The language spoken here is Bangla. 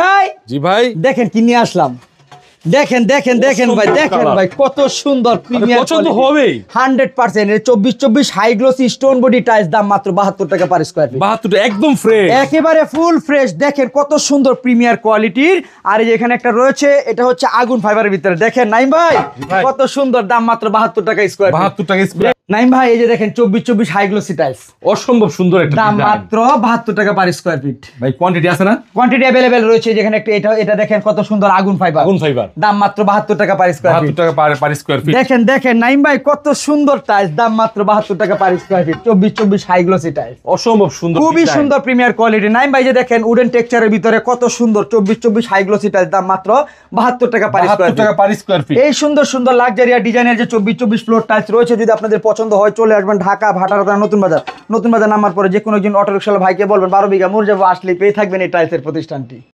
ভাই জি ভাই, দেখেন কি নিয়ে আসলাম, দেখেন দেখেন দেখেন ভাই, দেখেন ভাই কত সুন্দর প্রিমিয়ার পছন্দ হবেই। 100% এর 24 high glossy stone body tiles, দাম মাত্র 72 টাকা পার স্কয়ার ফিট। 72 একদম ফ্রেশ। একেবারে ফুল ফ্রেশ, দেখেন কত সুন্দর প্রিমিয়ার কোয়ালিটির। আর এই যে এখানে একটা রয়েছে, এটা হচ্ছে আগুন ফাইবারের ভিতরে, দেখেন নাইম ভাই ভাই। কত সুন্দর, দাম মাত্র 72 টাকা স্কয়ার ফিট। 72 টাকা স্কয়ার। নাইম ভাই এই যে দেখেন 24 হাই গ্লোসি টাইলস, অসম্ভব সুন্দর একটা দাম ডিজাইন। মাত্র 72 টাকা পার স্কয়ার ফিট। ভাই কোয়ান্টিটি আছে না? কোয়ান্টিটি अवेलेबल রয়েছে, যেখানে একটা এটা দেখেন কত সুন্দর আগুন ফাইবার, আগুন ফাইবার। দাম মাত্র 72 টাকা পার স্কয়ার ফিট। 72 টাকা পার স্কয়ার ফিট। দেখেন দেখেন নাইম ভাই কত সুন্দর টাইলস, দাম মাত্র 72 টাকা per square feet. 24 high glossy tiles, অসম্ভব সুন্দর, খুবই ডিজাইন। সুন্দর প্রিমিয়ার কোয়ালিটি। নাইম ভাই যে দেখেন উডেন টেক্সচারের ভিতরে কত সুন্দর 24 হাই গ্লোসি টাইলস, দাম মাত্র 72 টাকা পার স্কয়ার 72 ফিট। টাকা পার স্কয়ার ফিট। এই সুন্দর সুন্দর লাক্সারিয়া ডিজাইনের যে 24 ফ্লোর টাইলস রয়েছে, যদি আপনাদের পছন্দ হয় চলে আসবেন ঢাকা ভাটারদা নতুন বাজার নামার পরে যে কোনো একজন অটো রিকশাওয়ালা ভাইকে বলবেন 12 বিঘা মুরজাব আসলে পেয়ে থাকবেন এই টাইলসের প্রতিষ্ঠানটি।